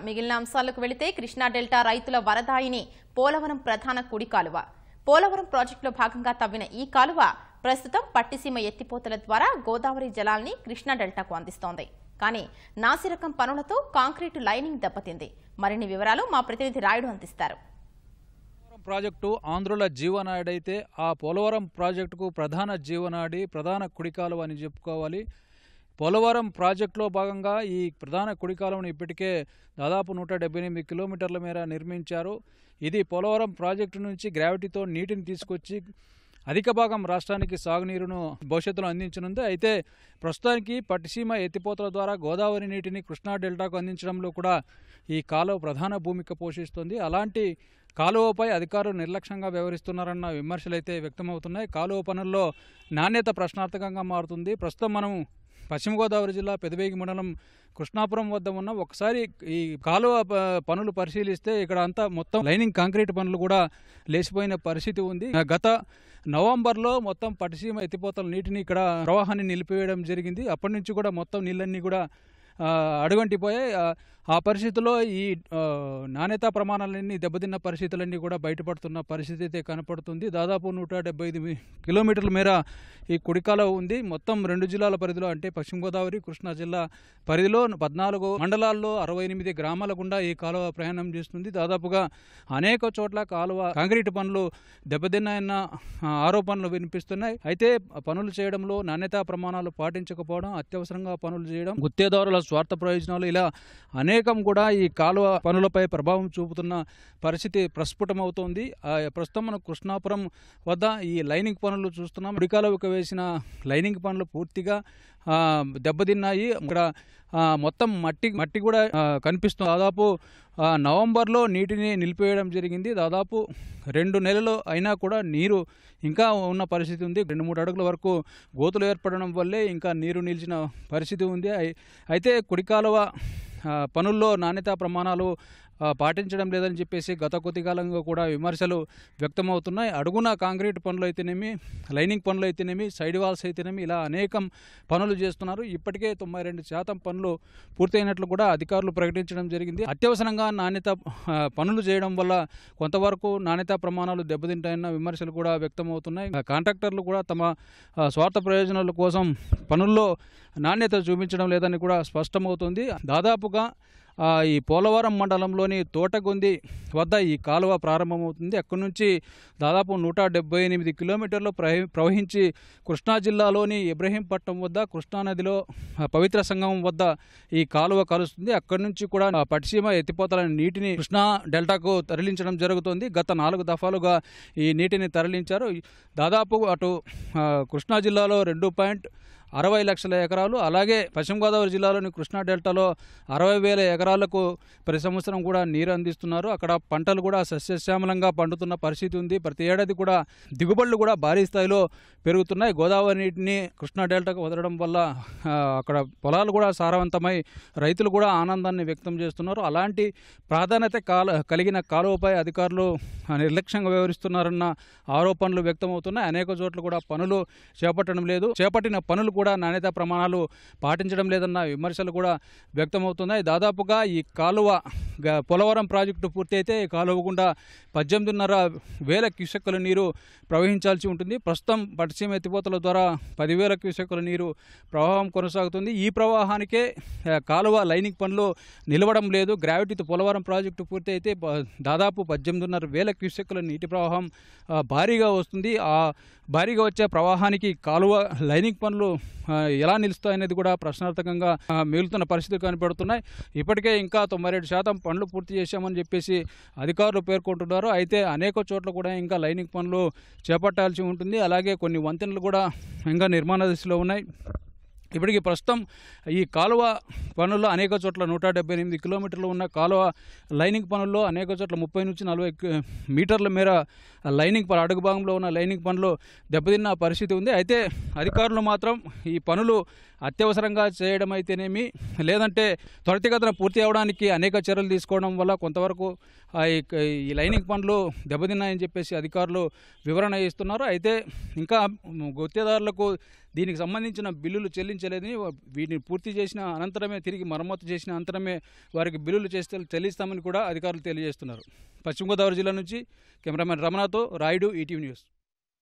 మిగిలిన అంశాలకు వెళితే కృష్ణా డెల్టా రైతుల వరదాయిని పోలవరం ప్రధాన కుడి కాలువ. పోలవరం ప్రాజెక్టులో భాగంగా తవ్విన ఈ కాలువ ప్రస్తుతం పట్టిసీమ ఎత్తిపోతల ద్వారా గోదావరి జలాల్ని కృష్ణా డెల్టాకు అందిస్తోంది. కానీ నాసిరకం పనులతో కాంక్రీటు లైనింగ్ దెబ్బతింది. మరిన్ని వివరాలు మా ప్రతినిధి రాయుడు అందిస్తారు. ప్రాజెక్టు ఆంధ్రుల జీవనాడైతే ఆ పోలవరం ప్రాజెక్టుకు ప్రధాన జీవనాడి, ప్రధాన కుడి కాలువ అని చెప్పుకోవాలి. పోలవరం ప్రాజెక్టులో భాగంగా ఈ ప్రధాన కుడి కాలువను ఇప్పటికే దాదాపు 178 కిలోమీటర్ల మేర నిర్మించారు. ఇది పోలవరం ప్రాజెక్టు నుంచి గ్రావిటీతో నీటిని తీసుకొచ్చి అధిక భాగం రాష్ట్రానికి సాగునీరును భవిష్యత్తులో అందించనుంది. అయితే ప్రస్తుతానికి పట్టిసీమ ఎత్తిపోతల ద్వారా గోదావరి నీటిని కృష్ణా డెల్టాకు అందించడంలో కూడా ఈ కాలువ ప్రధాన భూమిక పోషిస్తుంది. అలాంటి కాలువపై అధికారులు నిర్లక్ష్యంగా వ్యవహరిస్తున్నారన్న విమర్శలు అయితే వ్యక్తమవుతున్నాయి. కాలువ పనుల్లో నాణ్యత ప్రశ్నార్థకంగా మారుతుంది. ప్రస్తుతం మనం పశ్చిమ గోదావరి జిల్లా పెదవేగి మండలం కృష్ణాపురం వద్ద ఉన్న ఒకసారి ఈ కాలువ పనులు పరిశీలిస్తే ఇక్కడ అంతా మొత్తం లైనింగ్ కాంక్రీట్ పనులు కూడా లేచిపోయిన పరిస్థితి ఉంది. గత నవంబర్లో మొత్తం పట్టిసీమ ఎత్తిపోతల నీటిని ఇక్కడ ప్రవాహాన్ని నిలిపివేయడం జరిగింది. అప్పటి నుంచి కూడా మొత్తం నీళ్ళన్నీ కూడా అడుగంటిపోయాయి. ఆ పరిస్థితుల్లో ఈ నాణ్యతా ప్రమాణాలన్నీ దెబ్బతిన్న పరిస్థితులన్నీ కూడా బయటపడుతున్న పరిస్థితి అయితే కనపడుతుంది. దాదాపు 175 కిలోమీటర్ల మేర ఈ కుడి కాలువ ఉంది. మొత్తం 2 జిల్లాల పరిధిలో అంటే పశ్చిమ గోదావరి, కృష్ణా జిల్లా పరిధిలో 14 మండలాల్లో 68 గ్రామాల గుండా ఈ కాలువ ప్రయాణం చేస్తుంది. దాదాపుగా అనేక చోట్ల కాలువ కాంక్రీట్ పనులు దెబ్బతిన్నాయన్న ఆరోపణలు వినిపిస్తున్నాయి. అయితే పనులు చేయడంలో నాణ్యతా ప్రమాణాలు పాటించకపోవడం, అత్యవసరంగా పనులు చేయడం, గుత్తేదారుల స్వార్థ ప్రయోజనాలు ఇలా అనేకం కూడా ఈ కాలువ పనులపై ప్రభావం చూపుతున్న పరిస్థితి ప్రస్ఫుటమవుతోంది. ప్రస్తుతం మనం కృష్ణాపురం వద్ద ఈ లైనింగ్ పనులు చూస్తున్నాం. కుడి కాలువకు వేసిన లైనింగ్ పనులు పూర్తిగా దెబ్బతిన్నాయి. ఇక్కడ మొత్తం మట్టి కూడా కనిపిస్తుంది. దాదాపు నవంబర్లో నీటిని నిలిపివేయడం జరిగింది. దాదాపు 2 నెలలు అయినా కూడా నీరు ఇంకా ఉన్న పరిస్థితి ఉంది. 2-3 అడుగుల వరకు గోతులు ఏర్పడడం వల్లే ఇంకా నీరు నిలిచిన పరిస్థితి ఉంది. అయితే కుడి కాలువ పనుల్లో నాణ్యతా ప్రమాణాలు పాటించడం లేదని చెప్పేసి గత కొద్ది కాలంగా కూడా విమర్శలు వ్యక్తమవుతున్నాయి. అడుగున కాంక్రీట్ పనులు అయితేనేమి, లైనింగ్ పనులు అయితేనేమి, సైడ్ వాల్స్ అయితేనేమి ఇలా అనేకం పనులు చేస్తున్నారు. ఇప్పటికే 92% పనులు పూర్తయినట్లు కూడా అధికారులు ప్రకటించడం జరిగింది. అత్యవసరంగా నాణ్యత పనులు చేయడం వల్ల కొంతవరకు నాణ్యతా ప్రమాణాలు దెబ్బతింటాయన్న విమర్శలు కూడా వ్యక్తమవుతున్నాయి. కాంట్రాక్టర్లు కూడా తమ స్వార్థ ప్రయోజనాల కోసం పనుల్లో నాణ్యత చూపించడం లేదని కూడా స్పష్టమవుతుంది. దాదాపుగా ఈ పోలవరం మండలంలోని తోటగొంది వద్ద ఈ కాలువ ప్రారంభమవుతుంది. అక్కడి నుంచి దాదాపు 178 కిలోమీటర్లు ప్రవహించి కృష్ణా జిల్లాలోని ఇబ్రహీంపట్నం వద్ద కృష్ణానదిలో పవిత్ర సంగమం వద్ద ఈ కాలువ కలుస్తుంది. అక్కడి నుంచి కూడా పట్టిసీమ ఎత్తిపోతల నీటిని కృష్ణా డెల్టాకు తరలించడం జరుగుతుంది. గత 4 దఫాలుగా ఈ నీటిని తరలించారు. దాదాపు అటు కృష్ణా జిల్లాలో 2.60 లక్షల ఎకరాలు, అలాగే పశ్చిమ గోదావరి జిల్లాలోని కృష్ణా డెల్టాలో 60,000 ఎకరాలకు ప్రతి సంవత్సరం కూడా నీరు అందిస్తున్నారు. అక్కడ పంటలు కూడా సస్యశ్యామలంగా పండుతున్న పరిస్థితి ఉంది. ప్రతి ఏడాది కూడా దిగుబడులు కూడా భారీ స్థాయిలో పెరుగుతున్నాయి. గోదావరి నీటిని కృష్ణా డెల్టాకు వదలడం వల్ల అక్కడ పొలాలు కూడా సారవంతమై రైతులు కూడా ఆనందాన్ని వ్యక్తం చేస్తున్నారు. అలాంటి ప్రాధాన్యత కలిగిన కాలువపై అధికారులు నిర్లక్ష్యంగా వ్యవహరిస్తున్నారన్న ఆరోపణలు వ్యక్తమవుతున్నాయి. అనేక చోట్ల కూడా పనులు చేపట్టడం లేదు. చేపట్టిన పనులు కూడా నాణ్యతా ప్రమాణాలు పాటించడం లేదన్న విమర్శలు కూడా వ్యక్తమవుతున్నాయి. దాదాపుగా ఈ కాలువ పోలవరం ప్రాజెక్టు పూర్తి అయితే ఈ కాలువ గుండా 18,500 క్యూసెక్కుల నీరు ప్రవహించాల్సి ఉంటుంది. ప్రస్తుతం పట్టిసీమ ఎత్తిపోతల ద్వారా 10,000 క్యూసెక్కుల నీరు ప్రవాహం కొనసాగుతుంది. ఈ ప్రవాహానికే కాలువ లైనింగ్ పనులు నిలవడం లేదు. గ్రావిటీతో పోలవరం ప్రాజెక్టు పూర్తి అయితే దాదాపు 18,500 క్యూసెక్కుల నీటి ప్రవాహం భారీగా వస్తుంది. ఆ భారీగా వచ్చే ప్రవాహానికి కాలువ లైనింగ్ పనులు ఎలా నిలుస్తాయనేది కూడా ప్రశ్నార్థకంగా మిగులుతున్న పరిస్థితులు కనపడుతున్నాయి. ఇప్పటికే ఇంకా 97% పనులు పూర్తి చేశామని చెప్పేసి అధికారులు పేర్కొంటున్నారు. అయితే అనేక చోట్ల కూడా ఇంకా లైనింగ్ పనులు చేపట్టాల్సి ఉంటుంది. అలాగే కొన్ని వంతెనలు కూడా ఇంకా నిర్మాణ దశలో ఉన్నాయి. ఇప్పటికీ ప్రస్తుతం ఈ కాలువ పనుల్లో అనేక చోట్ల 178 కిలోమీటర్లు ఉన్న కాలువ లైనింగ్ పనుల్లో అనేక చోట్ల 30 నుంచి 40 మీటర్ల మేర లైనింగ్ అడుగు భాగంలో ఉన్న లైనింగ్ పనులు దెబ్బతిన్న పరిస్థితి ఉంది. అయితే అధికారులు మాత్రం ఈ పనులు అత్యవసరంగా చేయడం అయితేనేమి, లేదంటే త్వరితగతిన పూర్తి అవడానికి అనేక చర్యలు తీసుకోవడం వల్ల కొంతవరకు ఈ లైనింగ్ పనులు దెబ్బతిన్నాయని చెప్పేసి అధికారులు వివరణ ఇస్తున్నారు. అయితే ఇంకా గుత్తేదారులకు దీనికి సంబంధించిన బిల్లులు చెల్లించలేదని, వీటిని పూర్తి చేసిన అనంతరమే, తిరిగి మరమ్మతు చేసిన అనంతరమే వారికి బిల్లులు చెల్లిస్తామని కూడా అధికారులు తెలియజేస్తున్నారు. పశ్చిమ గోదావరి జిల్లా నుంచి కెమెరామెన్ రమణతో రాయుడు, ఈటీవీ న్యూస్.